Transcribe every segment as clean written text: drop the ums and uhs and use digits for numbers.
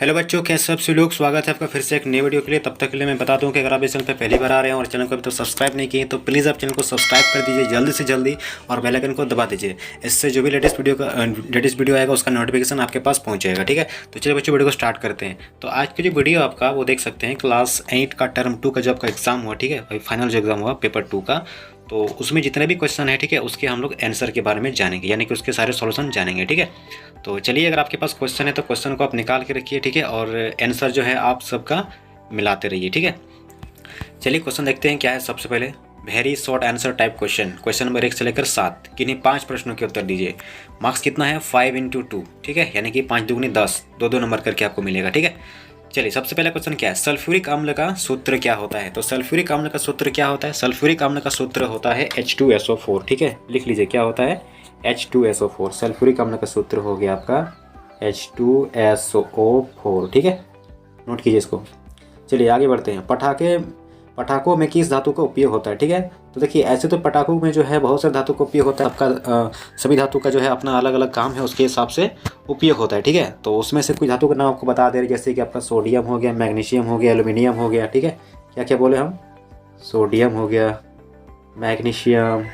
Hello बच्चों, कैसे सब लोग, स्वागत है आपका फिर से एक नई वीडियो के लिए। तब तक के लिए मैं बता दूं कि अगर आप इस चैनल पर पहली बार आ रहे हैं और चैनल को अभी तो सब्सक्राइब नहीं किए तो प्लीज़ आप चैनल को सब्सक्राइब कर दीजिए जल्दी से जल्दी और बेल आइकन को दबा दीजिए। इससे जो भी लेटेस्ट वीडियो आएगा उसका नोटिफिकेशन आपके पास पहुँच जाएगा। ठीक है, तो चलिए बच्चों वीडियो को स्टार्ट करते हैं। तो आज की जो वीडियो आपका वो देख सकते हैं क्लास 8 का टर्म 2 का जो आपका एग्जाम हुआ, ठीक है, फाइनल जो एग्जाम हुआ पेपर 2 का, तो उसमें जितने भी क्वेश्चन है, ठीक है, उसके हम लोग आंसर के बारे में जानेंगे, यानी कि उसके सारे सॉल्यूशन जानेंगे। ठीक है, तो चलिए अगर आपके पास क्वेश्चन है तो क्वेश्चन को आप निकाल के रखिए, ठीक है, और आंसर जो है आप सबका मिलाते रहिए। ठीक है, चलिए क्वेश्चन देखते हैं क्या है। सबसे पहले very short answer type question number 1 से लेकर 7 किन्हीं 5 प्रश्नों के उत्तर दीजिए। मार्क्स कितना है 5 × 2, ठीक है, यानी कि 5 दूनी 10, 2 नंबर करके आपको मिलेगा। ठीक है, चलिए सबसे पहला क्वेश्चन क्या है, सल्फ्यूरिक अम्ल का सूत्र क्या होता है। तो सल्फ्यूरिक अम्ल का सूत्र क्या होता है, सल्फ्यूरिक अम्ल का सूत्र होता है H2SO4। ठीक है, लिख लीजिए क्या होता है H2SO4। सल्फ्यूरिक अम्ल का सूत्र हो गया आपका H2SO4। ठीक है, नोट कीजिए इसको। चलिए आगे बढ़ते हैं। पटाखों में किस धातु का उपयोग होता है। ठीक है, तो देखिए ऐसे तो पटाखों में जो है बहुत सारे धातु का उपयोग होता है। आपका सभी धातु का जो है अपना अलग अलग काम है, उसके हिसाब से उपयोग होता है। ठीक है, तो उसमें से कुछ धातु का नाम आपको बता दे रहे, जैसे कि आपका सोडियम हो गया, मैग्नीशियम हो गया, एल्यूमिनियम हो गया। ठीक है, क्या क्या बोले हम, सोडियम हो गया, मैग्नीशियम,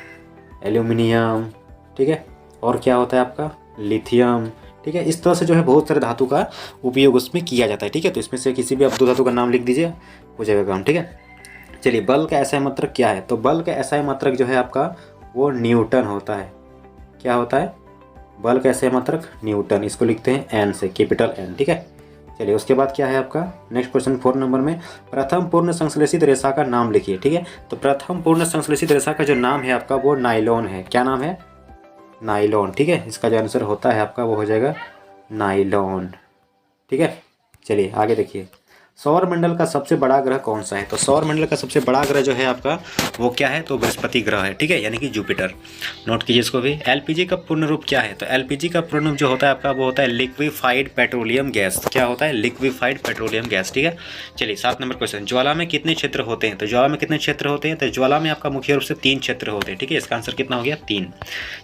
एल्यूमिनियम, ठीक है, और क्या होता है आपका लिथियम। ठीक है, इस तरह से जो है बहुत सारे धातु का उपयोग उसमें किया जाता है। ठीक है, तो इसमें से किसी भी आप 2 धातु का नाम लिख दीजिए, हो जाएगा काम। ठीक है, चलिए बल का एसआई मात्रक क्या है। तो बल का एसआई मात्रक जो है आपका वो न्यूटन होता है। क्या होता है, बल का एसआई मात्रक न्यूटन, इसको लिखते हैं एन से, कैपिटल एन। ठीक है, चलिए उसके बाद क्या है आपका नेक्स्ट क्वेश्चन 4 नंबर में, प्रथम पूर्ण संश्लेषित रेशा का नाम लिखिए। ठीक है, तो प्रथम पूर्ण संश्लेषित रेशा का जो नाम है आपका वो नाइलॉन है। क्या नाम है, नाइलॉन। ठीक है, इसका जो आंसर होता है आपका वो हो जाएगा नाइलॉन। ठीक है, चलिए आगे देखिए, सौरमंडल का सबसे बड़ा ग्रह कौन सा है। तो सौरमंडल का सबसे बड़ा ग्रह जो है आपका वो क्या है, तो बृहस्पति ग्रह है। ठीक है, यानी कि जुपिटर। नोट कीजिए इसको भी। एलपीजी का पूर्ण रूप क्या है। तो एलपीजी का पूर्ण रूप जो होता है आपका वो होता है लिक्विफाइड पेट्रोलियम गैस। क्या होता है, लिक्विफाइड पेट्रोलियम गैस। ठीक है, चलिए 7 नंबर क्वेश्चन, ज्वाला में कितने क्षेत्र होते हैं। तो ज्वाला में कितने क्षेत्र होते हैं। तो ज्वाला में आपका मुख्य रूप से 3 क्षेत्र होते हैं। ठीक है, इसका आंसर कितना हो गया 3।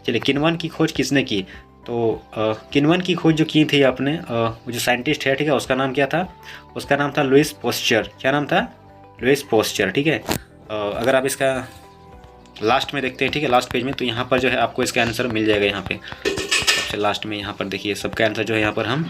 चलिए किण्वन की खोज किसने की। तो किण्वन की खोज जो की थी आपने, वो जो साइंटिस्ट है, ठीक है, उसका नाम क्या था, उसका नाम था लुइस पोस्चर। क्या नाम था, लुइस पोस्चर। ठीक है, अगर आप इसका लास्ट में देखते हैं, ठीक है, लास्ट पेज में, तो यहाँ पर जो है आपको इसका आंसर मिल जाएगा। यहाँ पे सबसे लास्ट में यहाँ पर देखिए सबका आंसर जो है यहाँ पर हम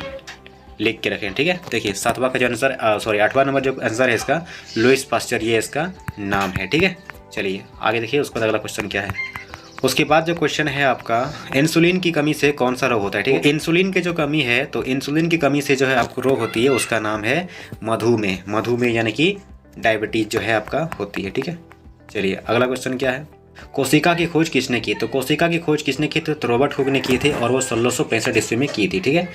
लिख के रखें। ठीक है, देखिए 7वां का जो आंसर 8वां नंबर जो आंसर है इसका लुइस पास्चर, ये इसका नाम है। ठीक है, चलिए आगे देखिए उसके बाद अगला क्वेश्चन क्या है। उसके बाद जो क्वेश्चन है आपका, इंसुलिन की कमी से कौन सा रोग होता है। ठीक है, इंसुलिन की जो कमी है, तो इंसुलिन की कमी से जो है आपको रोग होती है, उसका नाम है मधुमेह। मधुमेह यानी कि डायबिटीज जो है आपका होती है। ठीक है, चलिए अगला क्वेश्चन क्या है, कोशिका की खोज किसने की। तो कोशिका की खोज किसने की, तो रॉबर्ट हुक ने की थी और वो 1665 ईस्वी में की थी। ठीक है,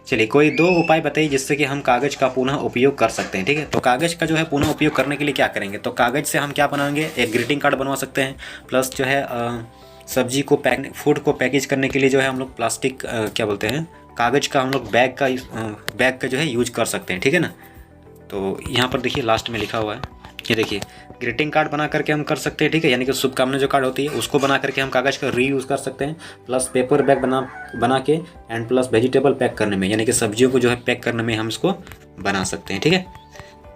चलिए कोई 2 उपाय बताइए जिससे कि हम कागज़ का पुनः उपयोग कर सकते हैं। ठीक है, तो कागज़ का जो है पुनः उपयोग करने के लिए क्या करेंगे। तो कागज़ से हम क्या बनाएंगे, एक ग्रीटिंग कार्ड बनवा सकते हैं, प्लस जो है सब्जी को फूड को पैकेज करने के लिए जो है हम लोग प्लास्टिक क्या बोलते हैं, कागज़ का हम लोग बैग का जो है यूज कर सकते हैं। ठीक है ना, तो यहाँ पर देखिए लास्ट में लिखा हुआ है, ये देखिए ग्रीटिंग कार्ड बना करके हम कर सकते हैं। ठीक है, यानी कि शुभकामना जो कार्ड होती है उसको बना करके हम कागज़ का रीयूज़ कर सकते हैं, प्लस पेपर बैग बना के, एंड प्लस वेजिटेबल पैक करने में, यानी कि सब्जियों को जो है पैक करने में हम इसको बना सकते हैं। ठीक है,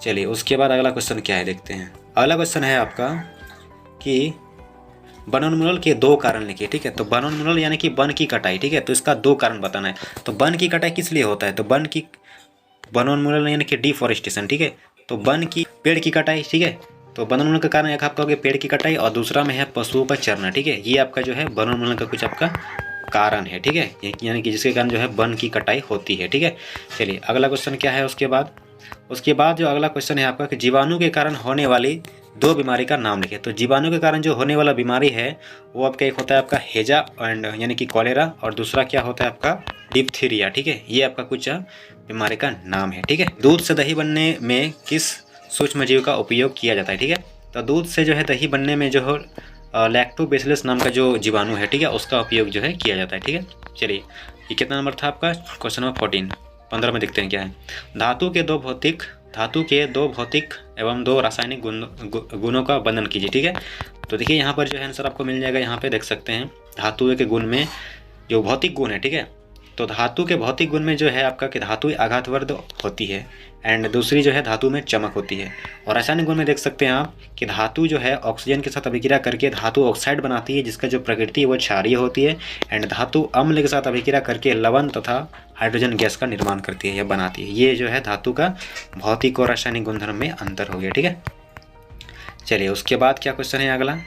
चलिए उसके बाद अगला क्वेश्चन क्या है देखते हैं। अगला क्वेश्चन है आपका कि वनोन्मूलन के 2 कारण लिखिए। ठीक है, तो वनोन्मूलन यानी कि वन की कटाई। ठीक है, तो इसका 2 कारण बताना है। तो वन की कटाई किस लिए होता है, तो वनोन्मूलन यानी कि डिफॉरेस्टेशन। ठीक है, तो वन की पेड़ की कटाई। ठीक है, तो वनोन्मूलन का कारण एक आपका हो गया पेड़ की कटाई, और दूसरा में है पशुओं का चरना। ठीक है, ये आपका जो है वनोन्मूलन का कुछ आपका कारण है। ठीक है, यानी कि जिसके कारण जो है वन की कटाई होती है। ठीक है, चलिए अगला क्वेश्चन क्या है। उसके बाद जो अगला क्वेश्चन है आपका कि जीवाणु के कारण होने वाली 2 बीमारी का नाम लिखे। तो जीवाणु के कारण जो होने वाला बीमारी है वो आपका एक होता है आपका हेजा एंड यानी कि कॉलेरा, और दूसरा क्या होता है आपका डिप्थीरिया। ठीक है, ये आपका कुछ बीमारी का नाम है। ठीक है, दूध से दही बनने में किस सूक्ष्मजीव का उपयोग किया जाता है। ठीक है, तो दूध से जो है दही बनने में जो है लैक्टोबैसिलस नाम का जो जीवाणु है, ठीक है, उसका उपयोग जो है किया जाता है। ठीक है, चलिए ये कितना नंबर था आपका, क्वेश्चन नंबर 14। 15 में देखते हैं क्या है। धातु के दो भौतिक एवं 2 रासायनिक गुणों का वर्णन कीजिए। ठीक है, तो देखिए यहाँ पर जो है आंसर आपको मिल जाएगा। यहाँ पे देख सकते हैं धातु के गुण में जो भौतिक गुण है, ठीक है, तो धातु के भौतिक गुण में जो है आपका कि धातु आघातवर्ध होती है, एंड दूसरी जो है धातु में चमक होती है। और रासायनिक गुण में देख सकते हैं आप कि धातु जो है ऑक्सीजन के साथ अभिक्रिया करके धातु ऑक्साइड बनाती है, जिसका जो प्रकृति है वो क्षारीय होती है, एंड धातु अम्ल के साथ अभिक्रिया करके लवण तथा हाइड्रोजन गैस का निर्माण करती है या बनाती है। ये जो है धातु का भौतिक और रासायनिक गुणधर्म में अंतर हो गया। ठीक है, चलिए उसके बाद क्या क्वेश्चन है अगला।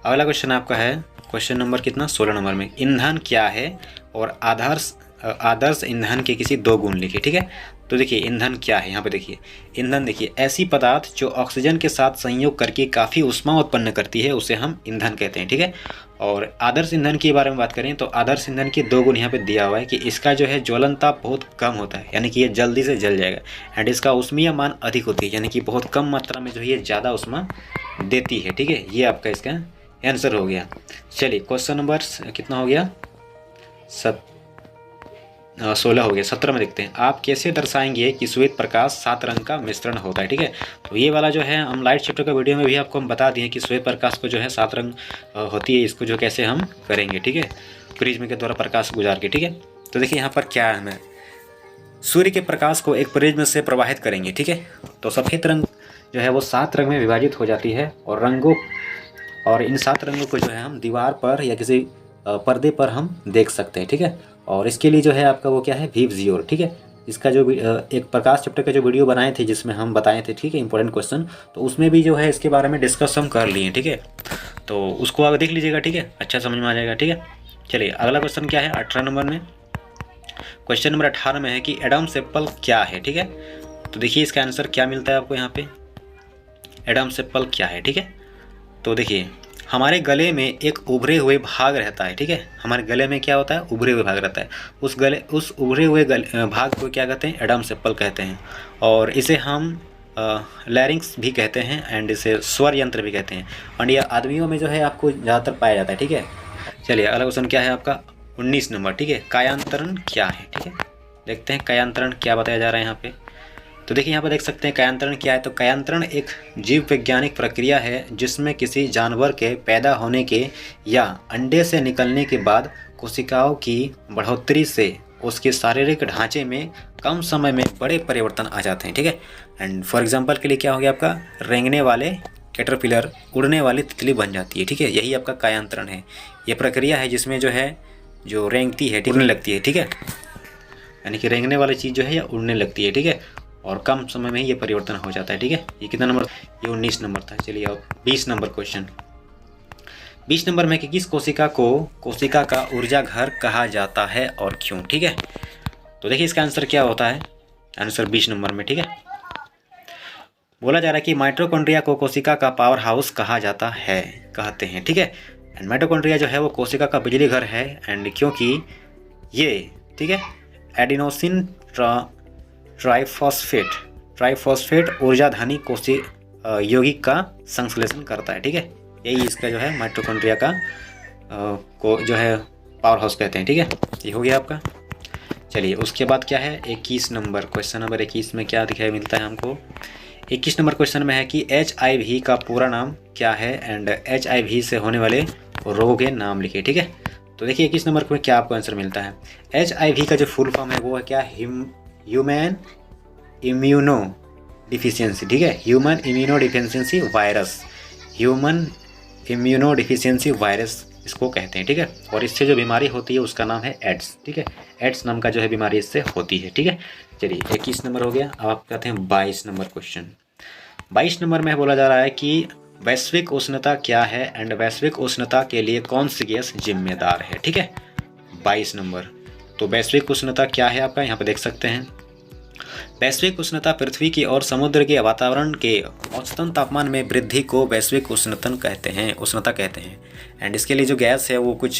अगला क्वेश्चन आपका है क्वेश्चन नंबर कितना 16 नंबर में, ईंधन क्या है और आदर्श ईंधन के किसी दो गुण लिखिए। ठीक है, तो देखिए ईंधन क्या है, यहाँ पे देखिए ईंधन, देखिए ऐसी पदार्थ जो ऑक्सीजन के साथ संयोग करके काफ़ी ऊष्मा उत्पन्न करती है उसे हम ईंधन कहते हैं। ठीक है, और आदर्श ईंधन के बारे में बात करें तो आदर्श ईंधन के दो गुण यहाँ पे दिया हुआ है कि इसका जो है ज्वलन ताप बहुत कम होता है, यानी कि ये जल्दी से जल जाएगा, एंड इसका ऊष्मीय मान अधिक होती है, यानी कि बहुत कम मात्रा में जो है ये ज़्यादा ऊष्मा देती है। ठीक है, ये आपका इसका आंसर हो गया। चलिए क्वेश्चन नंबर कितना हो गया 16 हो गया। 17 में देखते हैं, आप कैसे दर्शाएंगे कि श्वेत प्रकाश 7 रंग का मिश्रण होता है। ठीक है, तो ये वाला जो है हम लाइट चैप्टर का वीडियो में भी आपको हम बता दिए कि श्वेत प्रकाश को जो है 7 रंग होती है, इसको जो कैसे हम करेंगे। ठीक है, प्रिज्म के द्वारा प्रकाश गुजार के। ठीक है, तो देखिए यहाँ पर क्या है, हमें सूर्य के प्रकाश को एक प्रिज्म से प्रवाहित करेंगे। ठीक है, तो सफ़ेद रंग जो है वो 7 रंग में विभाजित हो जाती है, और इन 7 रंगों को जो है हम दीवार पर या किसी पर्दे पर हम देख सकते हैं। ठीक है, और इसके लिए जो है आपका वो क्या है विबजियोर। ठीक है, इसका जो एक प्रकाश चैप्टर का जो वीडियो बनाए थे जिसमें हम बताए थे, ठीक है, इंपॉर्टेंट क्वेश्चन, तो उसमें भी जो है इसके बारे में डिस्कस हम कर लिए। ठीक है, तो उसको आगे देख लीजिएगा। ठीक है, अच्छा समझ में आ जाएगा। ठीक है, चलिए अगला क्वेश्चन क्या है 18 नंबर में। क्वेश्चन नंबर 18 में है कि एडम्स एप्पल क्या है। ठीक है, तो देखिए इसका आंसर क्या मिलता है आपको यहाँ पे, एडम्स एप्पल क्या है। ठीक है, तो देखिए हमारे गले में एक उभरे हुए भाग रहता है। ठीक है, हमारे गले में क्या होता है, उभरे हुए भाग रहता है, उस उभरे हुए भाग को क्या कहते हैं, एडम्स एप्पल कहते हैं, और इसे हम लैरिंक्स भी कहते हैं, एंड इसे स्वर यंत्र भी कहते हैं, और यह आदमियों में जो है आपको ज़्यादातर पाया जाता है। ठीक है, चलिए अगला क्वेश्चन क्या है आपका 19 नंबर। ठीक है, कायांतरण क्या है। ठीक है, देखते हैं कायांतरण क्या बताया जा रहा है यहाँ पे। तो देखिए यहाँ पर देख सकते हैं कायांतरण क्या है। तो कायांतरण एक जीव वैज्ञानिक प्रक्रिया है जिसमें किसी जानवर के पैदा होने के या अंडे से निकलने के बाद कोशिकाओं की बढ़ोतरी से उसके शारीरिक ढांचे में कम समय में बड़े परिवर्तन आ जाते हैं। ठीक है, एंड फॉर एग्जांपल के लिए क्या हो गया आपका, रेंगने वाले कैटरपिलर, उड़ने वाली तितली बन जाती है। ठीक है, यही आपका कायांतरण है। ये प्रक्रिया है जिसमें जो है जो रेंगती है उड़ने लगती है। ठीक है, यानी कि रेंगने वाली चीज़ जो है या उड़ने लगती है। ठीक है, और कम समय में ही ये परिवर्तन हो जाता है। ठीक है, ये कितना नंबर, ये 19 नंबर था। चलिए अब 20 नंबर क्वेश्चन। 20 नंबर में कि किस कोशिका को कोशिका का ऊर्जा घर कहा जाता है और क्यों। ठीक है, तो देखिए इसका आंसर क्या होता है, आंसर 20 नंबर में। ठीक है, बोला जा रहा है कि माइटोकॉन्ड्रिया को कोशिका का पावर हाउस कहा जाता है, कहते हैं। ठीक है, एंड माइटोकॉन्ड्रिया जो है वो कोशिका का बिजली घर है, एंड क्योंकि ये, ठीक है, एडिनोसिन ट्राइफॉस्फेट ऊर्जाधनी यौगिक का संश्लेषण करता है। ठीक है, यही इसका जो है माइटोकॉन्ड्रिया का को जो है पावर हाउस कहते हैं। ठीक है, ये हो गया आपका। चलिए उसके बाद क्या है 21 नंबर, क्वेश्चन नंबर 21 में क्या दिखाई मिलता है हमको। 21 नंबर क्वेश्चन में है कि HIV का पूरा नाम क्या है, एंड HIV से होने वाले रोग के नाम लिखिए। ठीक है, तो देखिए 21 नंबर में क्या आपको आंसर मिलता है। HIV का जो फुल फॉर्म है वो है क्या, ह्यूमन इम्यूनो डिफिशियंसी। ठीक है, human immuno deficiency virus, human immuno deficiency virus इसको कहते हैं। ठीक है, और इससे जो बीमारी होती है उसका नाम है एड्स। ठीक है, एड्स नाम का जो है बीमारी इससे होती है। ठीक है, चलिए 21 नंबर हो गया। अब आप कहते हैं 22 नंबर क्वेश्चन। 22 नंबर में बोला जा रहा है कि वैश्विक उष्णता क्या है, एंड वैश्विक उष्णता के लिए कौन सी गैस जिम्मेदार है। ठीक है, 22 नंबर। तो वैश्विक उष्णता क्या है आपका, यहाँ पे देख सकते हैं। वैश्विक उष्णता पृथ्वी की और समुद्र के वातावरण के औसतन तापमान में वृद्धि को वैश्विक उष्णता कहते हैं। एंड इसके लिए जो गैस है वो कुछ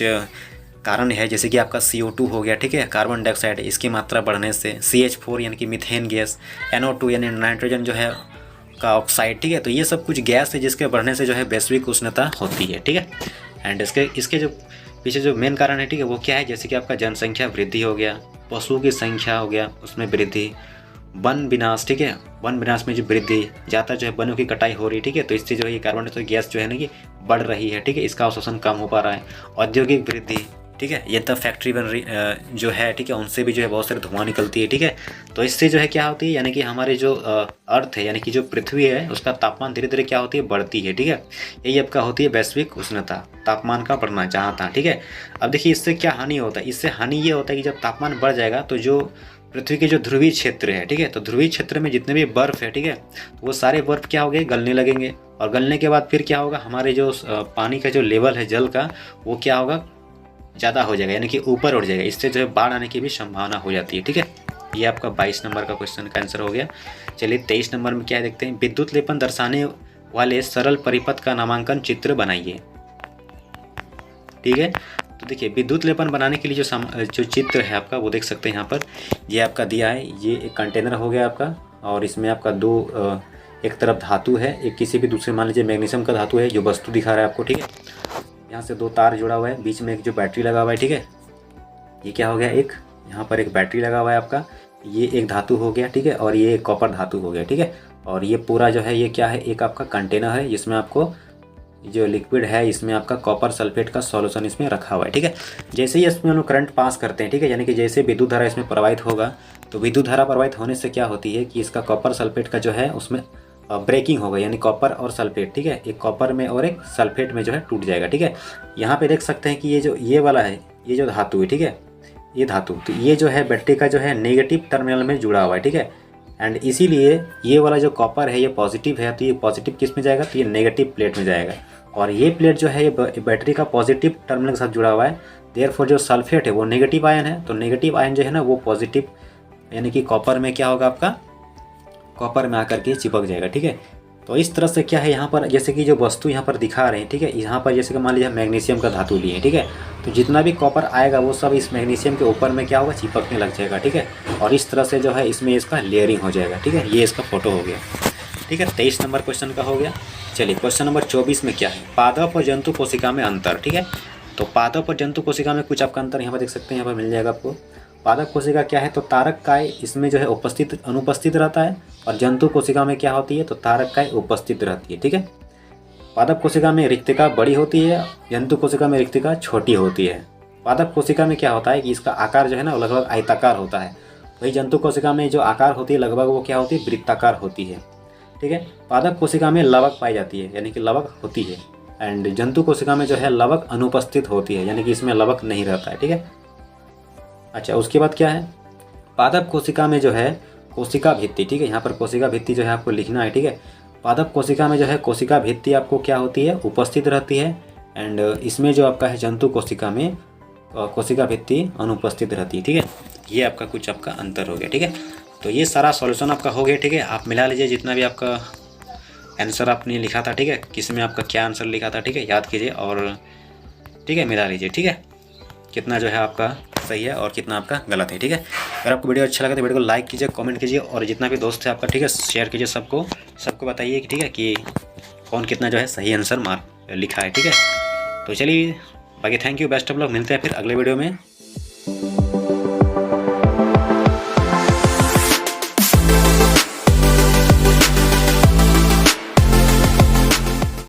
कारण है, जैसे कि आपका CO2 हो गया। ठीक है, कार्बन डाइऑक्साइड, इसकी मात्रा बढ़ने से, CH4 यानी कि मीथेन गैस, NO2 यानी नाइट्रोजन जो है का ऑक्साइड। ठीक है, तो ये सब कुछ गैस है जिसके बढ़ने से जो है वैश्विक उष्णता होती है। ठीक है, एंड इसके जो पीछे जो मेन कारण है, ठीक है, वो क्या है, जैसे कि आपका जनसंख्या वृद्धि हो गया, पशुओं की संख्या हो गया उसमें वृद्धि, वन विनाश। ठीक है, वन विनाश में जो वृद्धि, ज़्यादा जो है वनों की कटाई हो रही है। ठीक है, तो इससे जो है ये कार्बन डाइऑक्साइड गैस जो है ना कि बढ़ रही है। ठीक है, इसका अवशोषण कम हो पा रहा है। औद्योगिक वृद्धि, ठीक है। ये तब फैक्ट्री बन रही जो है, ठीक है, उनसे भी जो है बहुत सारे धुआं निकलती है, ठीक है। तो इससे जो है क्या होती है, यानी कि हमारे जो अर्थ है, यानी कि जो पृथ्वी है, उसका तापमान धीरे धीरे क्या होती है, बढ़ती है, ठीक है। यही आपका होती है वैश्विक उष्णता, तापमान का बढ़ना जहाँ तहाँ, ठीक है। अब देखिए इससे क्या हानि होता है, इससे हानि ये होता है कि जब तापमान बढ़ जाएगा तो जो पृथ्वी के जो ध्रुवीय क्षेत्र है, ठीक है, तो ध्रुवीय क्षेत्र में जितने भी बर्फ़ है, ठीक है, तो वो सारे बर्फ़ क्या हो गए, गलने लगेंगे। और गलने के बाद फिर क्या होगा, हमारे जो पानी का जो लेवल है जल का, वो क्या होगा, ज़्यादा हो जाएगा, यानी कि ऊपर उठ जाएगा। इससे जो है बाढ़ आने की भी संभावना हो जाती है, ठीक है। ये आपका 22 नंबर का क्वेश्चन का आंसर हो गया। चलिए 23 नंबर में क्या देखते हैं, विद्युत लेपन दर्शाने वाले सरल परिपथ का नामांकन चित्र बनाइए, ठीक है। तो देखिए विद्युत लेपन बनाने के लिए जो चित्र है आपका, वो देख सकते हैं यहाँ पर, ये आपका दिया है। ये एक कंटेनर हो गया आपका, और इसमें आपका दो एक तरफ धातु है, एक किसी भी दूसरे, मान लीजिए मैग्नीशियम का धातु है, जो वस्तु दिखा रहा है आपको, ठीक है। यहाँ से दो तार जुड़ा हुआ है, बीच में एक जो बैटरी लगा हुआ है, ठीक है। ये क्या हो गया, एक यहाँ पर एक बैटरी लगा हुआ है आपका, ये एक धातु हो गया, ठीक है, और ये एक कॉपर धातु हो गया, ठीक है। और ये पूरा जो है ये क्या है, एक आपका कंटेनर है, जिसमें आपको जो लिक्विड है, इसमें आपका कॉपर सल्फेट का सॉल्यूशन इसमें रखा हुआ है, ठीक है। जैसे ही इसमें हम लोग करंट पास करते हैं, ठीक है, यानी कि जैसे विद्युत धारा इसमें प्रवाहित होगा, तो विद्युत धारा प्रवाहित होने से क्या होती है कि इसका कॉपर सल्फेट का जो है उसमें ब्रेकिंग होगा, यानी कॉपर और सल्फेट, ठीक है, एक कॉपर में और एक सल्फेट में जो है टूट जाएगा, ठीक है। यहाँ पे देख सकते हैं कि ये जो ये वाला है, ये जो धातु है, ठीक है, ये धातु, तो ये जो है बैटरी का जो है नेगेटिव टर्मिनल में जुड़ा हुआ है, ठीक है। एंड इसीलिए ये वाला जो कॉपर है ये पॉजिटिव है, तो ये पॉजिटिव किस में जाएगा, तो ये नेगेटिव प्लेट में जाएगा। और ये प्लेट जो है ये बैटरी का पॉजिटिव टर्मिनल के साथ जुड़ा हुआ है। देयरफॉर जो सल्फेट है वो नेगेटिव आयन है, तो नेगेटिव आयन जो है ना वो पॉजिटिव, यानी कि कॉपर में क्या होगा, आपका कॉपर में आकर के चिपक जाएगा, ठीक है। तो इस तरह से क्या है यहाँ पर, जैसे कि जो वस्तु यहाँ पर दिखा रहे हैं, ठीक है, यहाँ पर जैसे कि मान लीजिए मैग्नीशियम का धातु लिए, ठीक है, तो जितना भी कॉपर आएगा वो सब इस मैग्नीशियम के ऊपर में क्या होगा, चिपकने लग जाएगा, ठीक है। और इस तरह से जो है इसमें इसका लेयरिंग हो जाएगा, ठीक है। ये इसका फोटो हो गया, ठीक है। 23 नंबर क्वेश्चन का हो गया। चलिए क्वेश्चन नंबर 24 में क्या है, पादप और जंतु कोशिका में अंतर, ठीक है। तो पादप और जंतु कोशिका में कुछ आपका अंतर यहाँ पर देख सकते हैं, यहाँ पर मिल जाएगा आपको। पादप कोशिका क्या है, तो तारक काय इसमें जो है अनुपस्थित रहता है, और जंतु कोशिका में क्या होती है, तो तारक काय उपस्थित रहती है, ठीक है। पादप कोशिका में रिक्तिका बड़ी होती है, जंतु कोशिका में रिक्तिका छोटी होती है। पादप कोशिका में क्या होता है कि इसका आकार जो है ना लगभग आयताकार होता है, वही जंतु कोशिका में जो आकार होती है लगभग वो क्या होती है, वृत्ताकार होती है, ठीक है। पादप कोशिका में लवक पाई जाती है, यानी कि लवक होती है, एंड जंतु कोशिका में जो है लवक अनुपस्थित होती है, यानी कि इसमें लवक नहीं रहता है, ठीक है। अच्छा उसके बाद क्या है, पादप कोशिका में जो है कोशिका भित्ति, ठीक है, यहाँ पर कोशिका भित्ति जो है आपको लिखना है, ठीक है। पादप कोशिका में जो है कोशिका भित्ति आपको क्या होती है, उपस्थित रहती है, एंड इसमें जो आपका है जंतु कोशिका में कोशिका भित्ति अनुपस्थित रहती है, ठीक है। ये आपका कुछ आपका अंतर हो गया, ठीक है। तो ये सारा सॉल्यूशन आपका हो गया, ठीक है। आप मिला लीजिए जितना भी आपका आंसर आपने लिखा था, ठीक है, किस में आपका क्या आंसर लिखा था, ठीक है, याद कीजिए और ठीक है मिला लीजिए, ठीक है, कितना जो है आपका सही है और कितना आपका गलत है, ठीक है। अगर आपको वीडियो अच्छा लगा तो वीडियो को लाइक कीजिए, कमेंट कीजिए, और जितना भी दोस्त है आपका, ठीक है, शेयर कीजिए सबको बताइए कि ठीक है कि कौन कितना जो है सही आंसर लिखा है, ठीक है। तो चलिए बाकी thank you, best of luck, मिलते हैं फिर अगले वीडियो में।